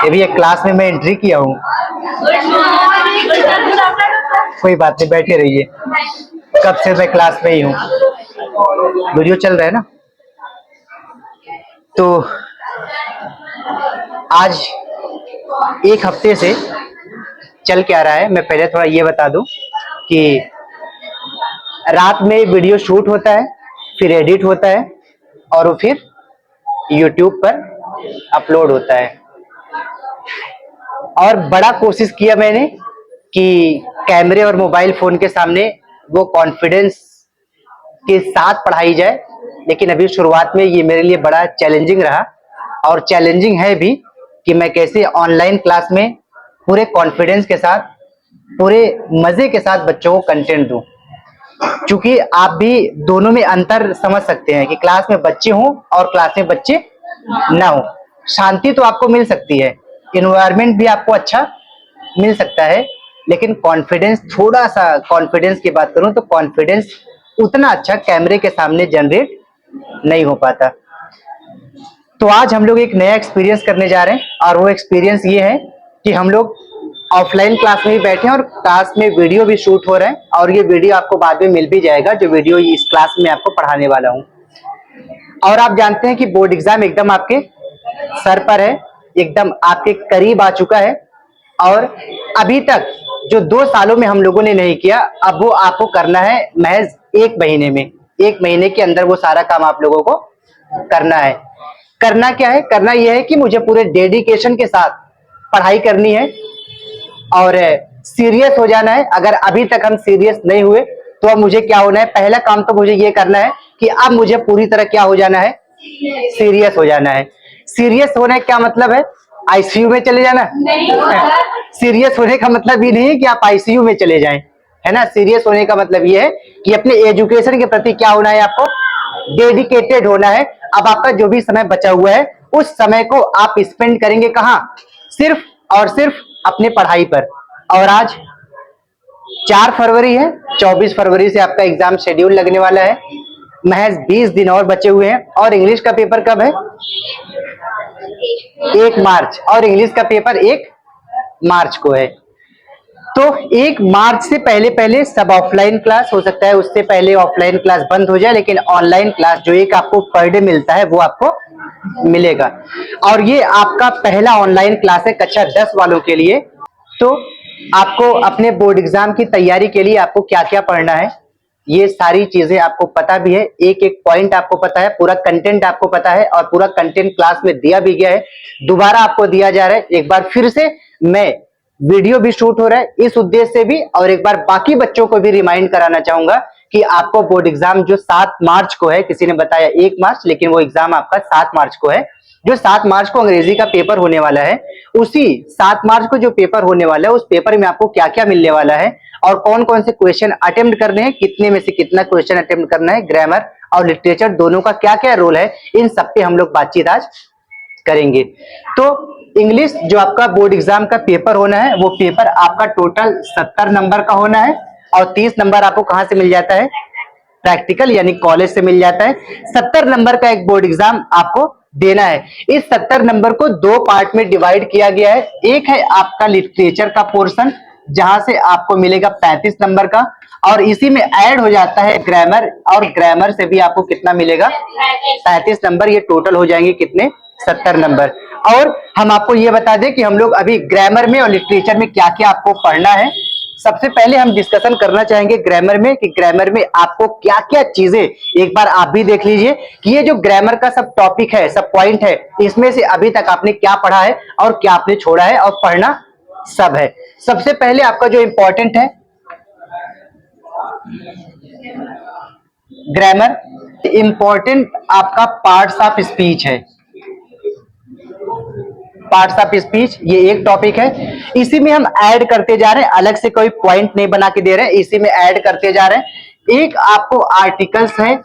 ये भी एक क्लास में मैं एंट्री किया हूँ। कोई बात नहीं, बैठे रहिए। कब से मैं क्लास में ही हूँ। वीडियो चल रहा है ना। तो आज एक हफ्ते से चल क्या रहा है, मैं पहले थोड़ा ये बता दूं कि रात में वीडियो शूट होता है, फिर एडिट होता है और वो फिर YouTube पर अपलोड होता है। और बड़ा कोशिश किया मैंने कि कैमरे और मोबाइल फोन के सामने वो कॉन्फिडेंस के साथ पढ़ाई जाए, लेकिन अभी शुरुआत में ये मेरे लिए बड़ा चैलेंजिंग रहा और चैलेंजिंग है भी कि मैं कैसे ऑनलाइन क्लास में पूरे कॉन्फिडेंस के साथ, पूरे मजे के साथ बच्चों को कंटेंट दूं। क्योंकि आप भी दोनों में अंतर समझ सकते हैं कि क्लास में बच्चे हों और क्लास में बच्चे ना हो। शांति तो आपको मिल सकती है, इन्वायरमेंट भी आपको अच्छा मिल सकता है, लेकिन कॉन्फिडेंस, थोड़ा सा कॉन्फिडेंस की बात करूं तो कॉन्फिडेंस उतना अच्छा कैमरे के सामने जनरेट नहीं हो पाता। तो आज हम लोग एक नया एक्सपीरियंस करने जा रहे हैं और वो एक्सपीरियंस ये है कि हम लोग ऑफलाइन क्लास में ही बैठे हैं और क्लास में वीडियो भी शूट हो रहा है और ये वीडियो आपको बाद में मिल भी जाएगा, जो वीडियो इस क्लास में आपको पढ़ाने वाला हूँ। और आप जानते हैं कि बोर्ड एग्जाम एकदम आपके सर पर है, एकदम आपके करीब आ चुका है और अभी तक जो 2 सालों में हम लोगों ने नहीं किया, अब वो आपको करना है महज 1 महीने में। 1 महीने के अंदर वो सारा काम आप लोगों को करना है। करना क्या है? करना यह है कि मुझे पूरे डेडिकेशन के साथ पढ़ाई करनी है और सीरियस हो जाना है। अगर अभी तक हम सीरियस नहीं हुए तो अब मुझे क्या होना है? पहला काम तो मुझे ये करना है कि अब मुझे पूरी तरह क्या हो जाना है? सीरियस हो जाना है। सीरियस होने का क्या मतलब है? आईसीयू में चले जाना? सीरियस होने का मतलब ये नहीं है कि आप आईसीयू में चले जाएं, है ना। सीरियस होने का मतलब ये है कि अपने एजुकेशन के प्रति क्या होना है? आपको डेडिकेटेड होना है। अब आपका जो भी समय बचा हुआ है उस समय को आप स्पेंड करेंगे कहाँ? सिर्फ और सिर्फ अपने पढ़ाई पर। और आज 4 फरवरी है, 24 फरवरी से आपका एग्जाम शेड्यूल लगने वाला है। महज 20 दिन और बचे हुए हैं। और इंग्लिश का पेपर कब है? 1 मार्च। और इंग्लिश का पेपर 1 मार्च को है। तो 1 मार्च से पहले पहले सब ऑफलाइन क्लास, हो सकता है उससे पहले ऑफलाइन क्लास बंद हो जाए, लेकिन ऑनलाइन क्लास जो एक आपको पर डे मिलता है वो आपको मिलेगा। और ये आपका पहला ऑनलाइन क्लास है कक्षा 10 वालों के लिए। तो आपको अपने बोर्ड एग्जाम की तैयारी के लिए आपको क्या क्या पढ़ना है, ये सारी चीजें आपको पता भी है। एक एक पॉइंट आपको पता है, पूरा कंटेंट आपको पता है और पूरा कंटेंट क्लास में दिया भी गया है, दोबारा आपको दिया जा रहा है। एक बार फिर से मैं वीडियो भी शूट हो रहा है इस उद्देश्य से भी, और एक बार बाकी बच्चों को भी रिमाइंड कराना चाहूंगा कि आपको बोर्ड एग्जाम जो 7 मार्च को है, किसी ने बताया 1 मार्च, लेकिन वो एग्जाम आपका 7 मार्च को है। जो 7 मार्च को अंग्रेजी का पेपर होने वाला है, उसी 7 मार्च को जो पेपर होने वाला है उस पेपर में आपको क्या क्या मिलने वाला है और कौन कौन से क्वेश्चन अटेम्प्ट करने हैं, कितने में से कितना क्वेश्चन अटेम्प्ट करना है, ग्रामर और लिटरेचर दोनों का क्या क्या रोल है, इन सब पे हम लोग बातचीत आज करेंगे। तो इंग्लिश जो आपका बोर्ड एग्जाम का पेपर होना है, वो पेपर आपका टोटल 70 नंबर का होना है और 30 नंबर आपको कहां से मिल जाता है? प्रैक्टिकल यानी कॉलेज से मिल जाता है। 70 नंबर का एक बोर्ड एग्जाम आपको देना है। इस 70 नंबर को 2 पार्ट में डिवाइड किया गया है। एक है आपका लिटरेचर का पोर्शन, जहां से आपको मिलेगा 35 नंबर का, और इसी में ऐड हो जाता है ग्रामर, और ग्रामर से भी आपको कितना मिलेगा? 35 नंबर। ये टोटल हो जाएंगे कितने? 70 नंबर। और हम आपको ये बता दें कि हम लोग अभी ग्रामर में और लिटरेचर में क्या क्या आपको पढ़ना है। सबसे पहले हम डिस्कशन करना चाहेंगे ग्रामर में कि ग्रामर में आपको क्या क्या चीजें, एक बार आप भी देख लीजिए कि ये जो ग्रामर का सब टॉपिक है, सब पॉइंट है, इसमें से अभी तक आपने क्या पढ़ा है और क्या आपने छोड़ा है और पढ़ना सब है। सबसे पहले आपका जो इंपॉर्टेंट है ग्रामर, इंपॉर्टेंट आपका पार्ट्स ऑफ स्पीच है। पार्ट्स ऑफ स्पीच ये एक टॉपिक है। इसी में हम ऐड करते जा रहे हैं, अलग से कोई पॉइंट नहीं बना के दे रहे हैं, इसी में ऐड करते जा रहे हैं। एक आपको आर्टिकल्स है,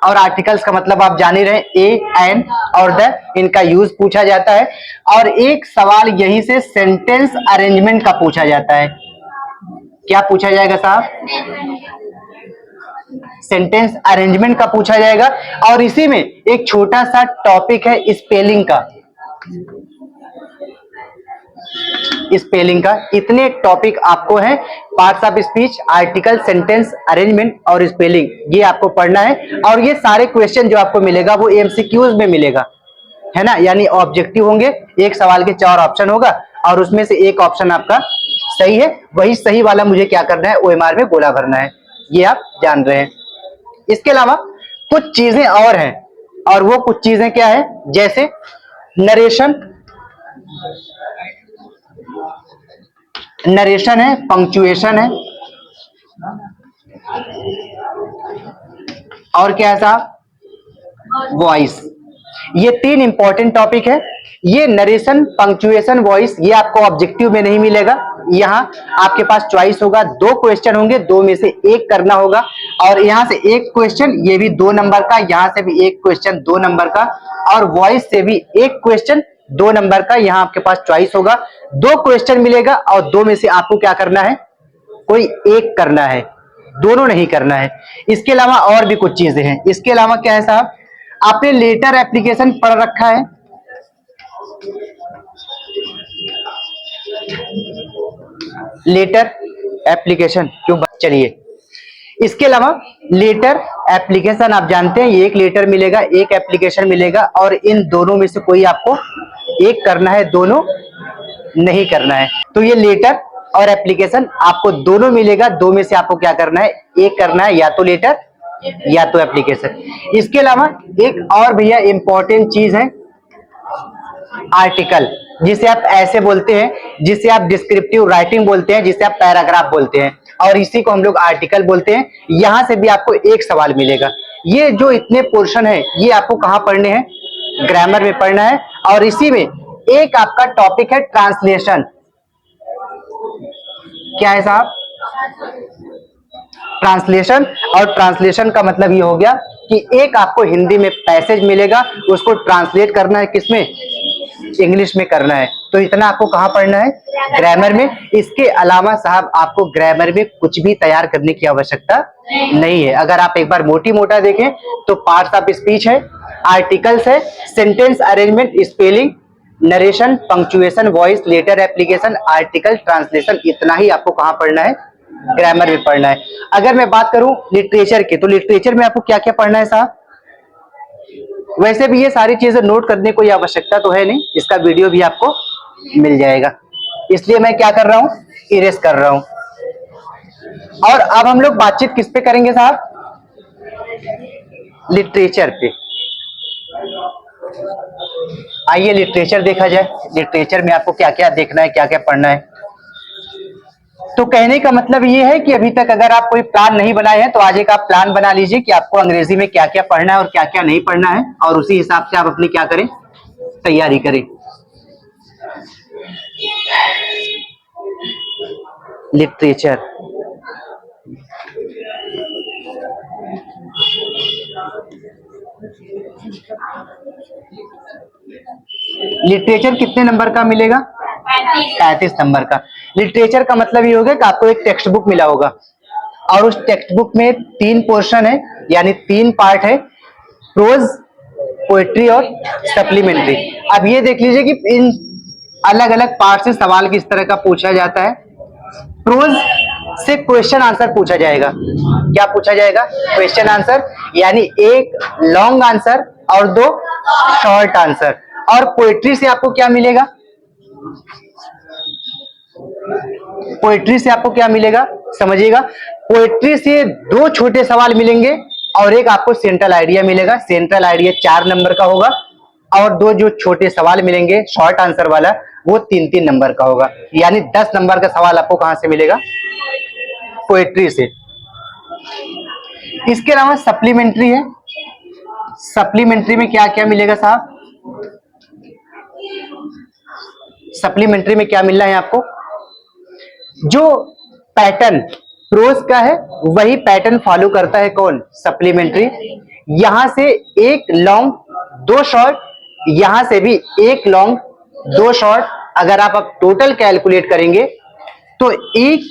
और आर्टिकल्स का मतलब आप जान ही रहे हैं, ए, एन और द, इनका यूज पूछा जाता है। और एक सवाल यहीं से सेंटेंस अरेंजमेंट का पूछा जाता है। क्या पूछा जाएगा साहब? सेंटेंस अरेंजमेंट का पूछा जाएगा, और इसी में एक छोटा सा टॉपिक है स्पेलिंग का। स्पेलिंग का इतने टॉपिक आपको है, parts of speech, article, sentence arrangement और स्पेलिंग, ये आपको पढ़ना है। और ये सारे क्वेश्चन जो आपको मिलेगा वो एमसीक्यूज में मिलेगा, है ना, यानी ऑब्जेक्टिव होंगे। एक सवाल के 4 ऑप्शन होगा और उसमें से एक ऑप्शन आपका सही है, वही सही वाला मुझे क्या करना है, ओएमआर में गोला भरना है, ये आप जान रहे हैं। इसके अलावा कुछ चीजें और हैं, और वो कुछ चीजें क्या है, जैसे नरेशन, नरेशन है, पंक्चुएशन है, और क्या है साहब, वॉइस। ये 3 इंपॉर्टेंट टॉपिक है। ये नरेशन, पंक्चुएशन, वॉइस, ये आपको ऑब्जेक्टिव में नहीं मिलेगा। यहाँ आपके पास चॉइस होगा, 2 क्वेश्चन होंगे, 2 में से 1 करना होगा, और यहाँ से 1 क्वेश्चन, ये भी 2 नंबर का, यहाँ से भी 1 क्वेश्चन 2 नंबर का, और वॉइस से भी 1 क्वेश्चन 2 नंबर का। यहाँ आपके पास चॉइस होगा, 2 क्वेश्चन मिलेगा और 2 में से आपको क्या करना है, कोई एक करना है, दोनों नहीं करना है। इसके अलावा और भी कुछ चीजें हैं। इसके अलावा क्या है साहब, आपने लेटर एप्लीकेशन पढ़ रखा है, लेटर एप्लीकेशन क्यों, चलिए, इसके अलावा लेटर एप्लीकेशन आप जानते हैं, ये एक लेटर मिलेगा, एक एप्लीकेशन मिलेगा, और इन दोनों में से कोई आपको एक करना है, दोनों नहीं करना है। तो ये लेटर और एप्लीकेशन आपको दोनों मिलेगा, 2 में से आपको क्या करना है, एक करना है, या तो लेटर या तो एप्लीकेशन। इसके अलावा एक और भैया इंपॉर्टेंट चीज है, आर्टिकल, जिसे आप ऐसे बोलते हैं, जिसे आप डिस्क्रिप्टिव राइटिंग बोलते हैं, जिसे आप पैराग्राफ बोलते हैं, और इसी को हम लोग आर्टिकल बोलते हैं। यहां से भी आपको एक सवाल मिलेगा। ये जो इतने पोर्शन है, ये आपको कहां पढ़ने हैं, ग्रामर में पढ़ना है। और इसी में एक आपका टॉपिक है ट्रांसलेशन। क्या है साहब, ट्रांसलेशन। और ट्रांसलेशन का मतलब ये हो गया कि एक आपको हिंदी में पैसेज मिलेगा, उसको ट्रांसलेट करना है, किसमें, इंग्लिश में करना है। तो इतना आपको कहां पढ़ना है, ग्रामर में। इसके अलावा साहब आपको ग्रामर में कुछ भी तैयार करने की आवश्यकता नहीं है। अगर आप एक बार मोटी मोटा देखें तो पार्ट्स ऑफ स्पीच है, आर्टिकल्स है, sentence arrangement, spelling, narration, punctuation, voice, letter application, article, translation, इतना ही आपको कहां पढ़ना है, ग्रामर में पढ़ना है। अगर मैं बात करूं लिटरेचर की, तो लिटरेचर में आपको क्या क्या पढ़ना है साहब, वैसे भी ये सारी चीजें नोट करने को आवश्यकता तो है नहीं, इसका वीडियो भी आपको मिल जाएगा, इसलिए मैं क्या कर रहा हूं, इरेज कर रहा हूं। और अब हम लोग बातचीत किस पे करेंगे साहब, लिटरेचर पे। आइए लिटरेचर देखा जाए। लिटरेचर में आपको क्या क्या देखना है, क्या क्या पढ़ना है। तो कहने का मतलब ये है कि अभी तक अगर आप कोई प्लान नहीं बनाए हैं तो आज एक आप प्लान बना लीजिए कि आपको अंग्रेजी में क्या क्या पढ़ना है और क्या क्या नहीं पढ़ना है, और उसी हिसाब से आप अपनी क्या करें, तैयारी करें। लिटरेचर, लिटरेचर कितने नंबर का मिलेगा, 35 नंबर का। लिटरेचर का मतलब ये होगा कि आपको एक टेक्स्ट बुक मिला होगा, और उस टेक्स्ट बुक में 3 पोर्शन है, यानी 3 पार्ट है, प्रोज, पोएट्री और सप्लीमेंट्री। अब ये देख लीजिए कि इन अलग अलग पार्ट से सवाल किस तरह का पूछा जाता है। प्रोज से क्वेश्चन आंसर पूछा जाएगा। क्या पूछा जाएगा, क्वेश्चन आंसर, यानी एक लॉन्ग आंसर और 2 शॉर्ट आंसर। और पोएट्री से आपको क्या मिलेगा, पोएट्री से आपको क्या मिलेगा, समझिएगा, पोएट्री से 2 छोटे सवाल मिलेंगे और एक आपको सेंट्रल आइडिया मिलेगा। सेंट्रल आइडिया 4 नंबर का होगा, और 2 जो छोटे सवाल मिलेंगे शॉर्ट आंसर वाला, वो 3-3 नंबर का होगा। यानी 10 नंबर का सवाल आपको कहां से मिलेगा, पोएट्री से। इसके अलावा सप्लीमेंट्री है। सप्लीमेंट्री में क्या क्या मिलेगा साहब, सप्लीमेंट्री में क्या मिल रहा है आपको, जो पैटर्न प्रोज का है वही पैटर्न फॉलो करता है कौन, सप्लीमेंट्री। यहां से एक लॉन्ग 2 शॉर्ट, यहां से भी एक लॉन्ग 2 शॉर्ट। अगर आप अब टोटल कैलकुलेट करेंगे तो एक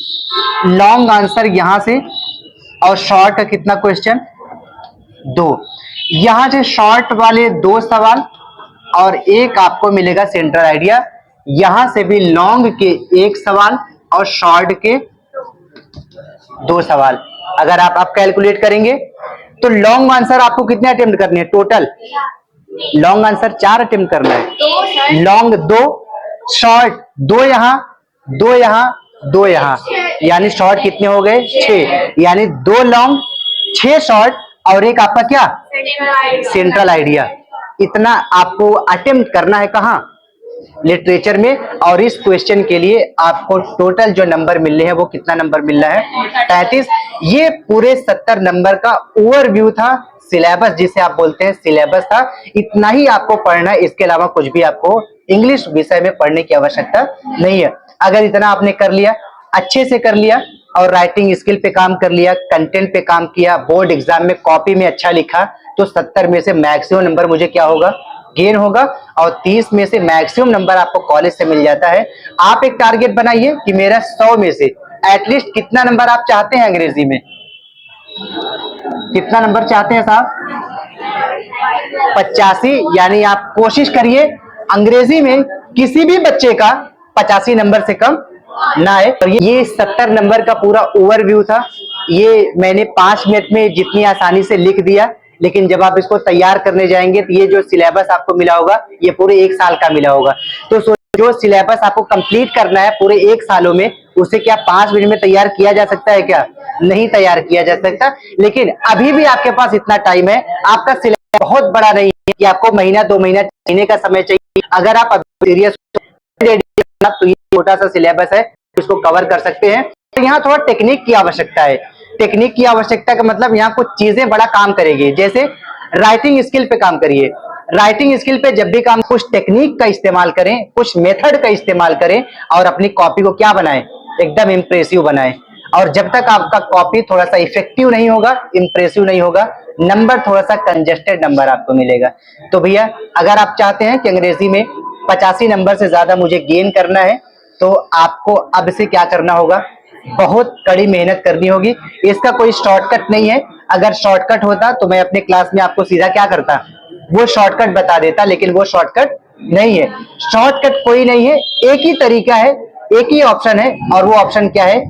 लॉन्ग आंसर यहां से और शॉर्ट का कितना क्वेश्चन, दो। यहां से शॉर्ट वाले दो सवाल और एक आपको मिलेगा सेंट्रल आइडिया। यहां से भी लॉन्ग के एक सवाल और शॉर्ट के दो सवाल। अगर आप कैलकुलेट करेंगे तो लॉन्ग आंसर आपको कितने अटेम्प्ट करने हैं टोटल? लॉन्ग आंसर 4 अटेम्प्ट करना है। लॉन्ग 2, शॉर्ट 2 यहां, 2 यहां, 2 यहां, यानी शॉर्ट कितने हो गए? 6। यानी 2 लॉन्ग, 6 शॉर्ट और एक आपका क्या? Central idea. इतना आपको अटेम्प्ट करना है कहां? लिटरेचर में। और इस क्वेश्चन के लिए आपको टोटल जो नंबर मिल रहे हैं वो कितना नंबर मिल रहा है? 35। ये पूरे 70 नंबर का ओवरव्यू था, सिलेबस जिसे आप बोलते हैं सिलेबस था। इतना ही आपको पढ़ना है, इसके अलावा कुछ भी आपको इंग्लिश विषय में पढ़ने की आवश्यकता नहीं है। अगर इतना आपने कर लिया, अच्छे से कर लिया और राइटिंग स्किल पे काम कर लिया, कंटेंट पे काम किया, बोर्ड एग्जाम में कॉपी में अच्छा लिखा, तो 70 में से मैक्सिमम नंबर मुझे क्या होगा? गेन होगा। और 30 में से मैक्सिमम नंबर आपको कॉलेज से मिल जाता है। आप एक टारगेट बनाइए कि मेरा 100 में से एटलीस्ट कितना नंबर आप चाहते हैं अंग्रेजी में? कितना नंबर चाहते हैं साहब? 85। यानी आप कोशिश करिए अंग्रेजी में किसी भी बच्चे का 85 नंबर से कम ना आए। और ये 70 नंबर का पूरा ओवरव्यू था। ये मैंने 5 मिनट में जितनी आसानी से लिख दिया, लेकिन जब आप इसको तैयार करने जाएंगे तो ये जो सिलेबस आपको मिला होगा ये पूरे 1 साल का मिला होगा। तो जो सिलेबस आपको कंप्लीट करना है पूरे 1 सालों में, उसे क्या 5 मिनट में तैयार किया जा सकता है? क्या नहीं तैयार किया जा सकता। लेकिन अभी भी आपके पास इतना टाइम है। आपका सिलेबस बहुत बड़ा नहीं है कि आपको महीना 2 महीना महीने का समय चाहिए। अगर आप सीरियस तो ये छोटा सा सिलेबस है, इसको कवर कर सकते हैं। तो यहाँ थोड़ा टेक्निक की आवश्यकता है। टेक्निक की आवश्यकता का मतलब यहाँ कुछ चीजें बड़ा काम करेगी। जैसे राइटिंग स्किल पे काम करिए। राइटिंग स्किल पे जब भी काम, कुछ टेक्निक का इस्तेमाल करें, कुछ मेथड का इस्तेमाल करें और अपनी कॉपी को क्या बनाएं? एकदम इंप्रेसिव बनाएं। और जब तक आपका कॉपी थोड़ा सा इफेक्टिव नहीं होगा, इंप्रेसिव नहीं होगा, नंबर थोड़ा सा कंजेस्टेड नंबर आपको मिलेगा। तो भैया अगर आप चाहते हैं कि अंग्रेजी में 85 नंबर से ज्यादा मुझे गेन करना है, तो आपको अब से क्या करना होगा? बहुत कड़ी मेहनत करनी होगी। इसका कोई शॉर्टकट नहीं है। अगर शॉर्टकट होता तो मैं अपने क्लास में आपको सीधा क्या करता? वो शॉर्टकट बता देता, लेकिन वो शॉर्टकट नहीं है। शॉर्टकट कोई नहीं है, एक ही तरीका है, एक ही ऑप्शन है, और वो ऑप्शन क्या है?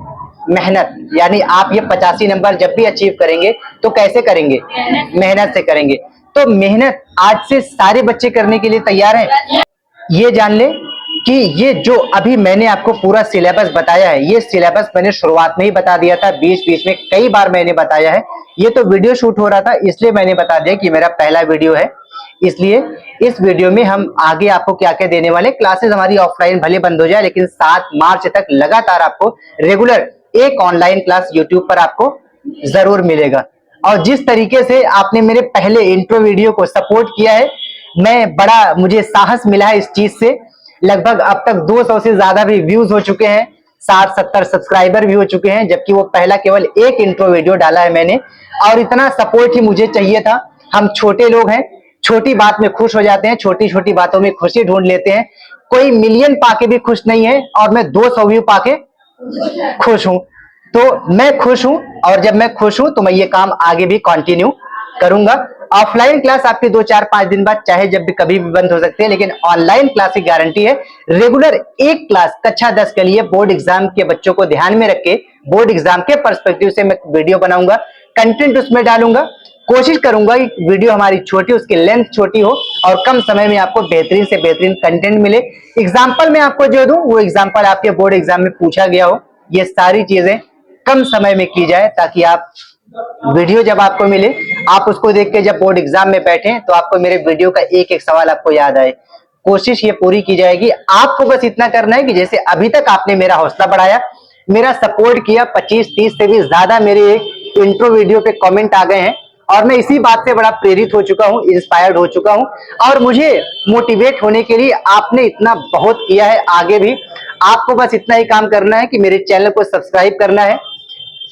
मेहनत। यानी आप ये 85 नंबर जब भी अचीव करेंगे तो कैसे करेंगे? मेहनत से करेंगे। तो मेहनत आज से सारे बच्चे करने के लिए तैयार हैं। ये जान ले कि ये जो अभी मैंने आपको पूरा सिलेबस बताया है, ये सिलेबस मैंने शुरुआत में ही बता दिया था, बीच बीच में कई बार मैंने बताया है। ये तो वीडियो शूट हो रहा था इसलिए मैंने बता दिया कि मेरा पहला वीडियो है। इसलिए इस वीडियो में हम आगे आपको क्या क्या देने वाले, क्लासेस हमारी ऑफलाइन भले बंद हो जाए लेकिन 7 मार्च तक लगातार आपको रेगुलर एक ऑनलाइन क्लास यूट्यूब पर आपको जरूर मिलेगा। और जिस तरीके से आपने मेरे पहले इंट्रो वीडियो को सपोर्ट किया है, मुझे साहस मिला है इस चीज से। लगभग अब तक 200 से ज्यादा भी व्यूज हो चुके हैं, 60-70 सब्सक्राइबर भी हो चुके हैं, जबकि वो पहला केवल एक इंट्रो वीडियो डाला है मैंने। और इतना सपोर्ट ही मुझे चाहिए था। हम छोटे लोग हैं, छोटी बात में खुश हो जाते हैं, छोटी छोटी बातों में खुशी ढूंढ लेते हैं। कोई मिलियन पाके भी खुश नहीं है और मैं 200 व्यू पाके खुश हूं। तो मैं खुश हूं, और जब मैं खुश हूं तो मैं ये काम आगे भी कंटिन्यू करूंगा। ऑफलाइन क्लास आपकी 2-4-5 दिन बाद चाहे जब भी कभी भी बंद हो सकते हैं, लेकिन ऑनलाइन क्लास की गारंटी है। रेगुलर एक क्लास कक्षा 10 के लिए बोर्ड एग्जाम के बच्चों को ध्यान में रख के, बोर्ड एग्जाम के पर्सपेक्टिव से मैं वीडियो बनाऊंगा, कंटेंट उसमें डालूंगा। कोशिश करूंगा कि वीडियो हमारी छोटी, उसकी लेंथ छोटी हो और कम समय में आपको बेहतरीन से बेहतरीन कंटेंट मिले। एग्जाम्पल मैं आपको जो दूं वो एग्जाम्पल आपके बोर्ड एग्जाम में पूछा गया हो। ये सारी चीजें कम समय में की जाए ताकि आप वीडियो जब आपको मिले, आप उसको देख के जब बोर्ड एग्जाम में बैठे तो आपको मेरे वीडियो का एक एक सवाल आपको याद आए। कोशिश ये पूरी की जाएगी। आपको बस इतना करना है कि जैसे अभी तक आपने मेरा हौसला बढ़ाया, मेरा सपोर्ट किया, 25-30 से भी ज्यादा मेरे एक इंट्रो वीडियो पे कमेंट आ गए हैं, और मैं इसी बात से बड़ा प्रेरित हो चुका हूं, इंस्पायर्ड हो चुका हूं। और मुझे मोटिवेट होने के लिए आपने इतना बहुत किया है, आगे भी आपको बस इतना ही काम करना है कि मेरे चैनल को सब्सक्राइब करना है,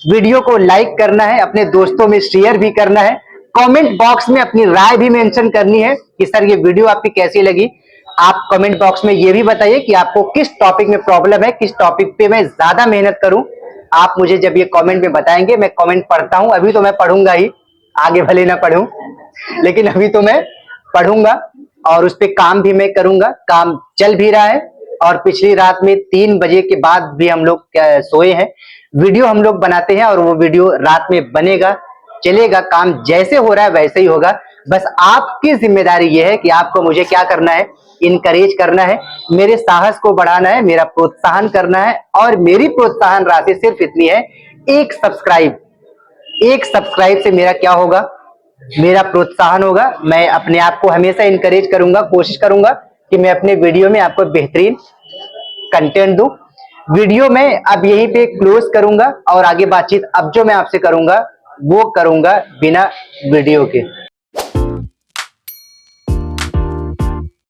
वीडियो को लाइक करना है, अपने दोस्तों में शेयर भी करना है, कमेंट बॉक्स में अपनी राय भी मेंशन करनी है कि सर ये वीडियो आपकी कैसी लगी। आप कमेंट बॉक्स में ये भी बताइए कि आपको किस टॉपिक में प्रॉब्लम है, किस टॉपिक पे मैं ज्यादा मेहनत करूं। आप मुझे जब ये कमेंट में बताएंगे, मैं कमेंट पढ़ता हूं, अभी तो मैं पढ़ूंगा ही, आगे भले ना पढूं, लेकिन अभी तो मैं पढ़ूंगा और उस पे काम भी मैं करूंगा। काम चल भी रहा है और पिछली रात में 3 बजे के बाद भी हम लोग सोए हैं। वीडियो हम लोग बनाते हैं और वो वीडियो रात में बनेगा, चलेगा। काम जैसे हो रहा है वैसे ही होगा। बस आपकी जिम्मेदारी ये है कि आपको मुझे क्या करना है, इनकरेज करना है, मेरे साहस को बढ़ाना है, मेरा प्रोत्साहन करना है। और मेरी प्रोत्साहन राशि सिर्फ इतनी है, एक सब्सक्राइब। एक सब्सक्राइब से मेरा क्या होगा, मेरा प्रोत्साहन होगा। मैं अपने आप को हमेशा इनकरेज करूंगा, कोशिश करूंगा कि मैं अपने वीडियो में आपको बेहतरीन कंटेंट दूं। वीडियो में अब यहीं पे क्लोज करूंगा और आगे बातचीत अब जो मैं आपसे करूंगा वो करूंगा बिना वीडियो के।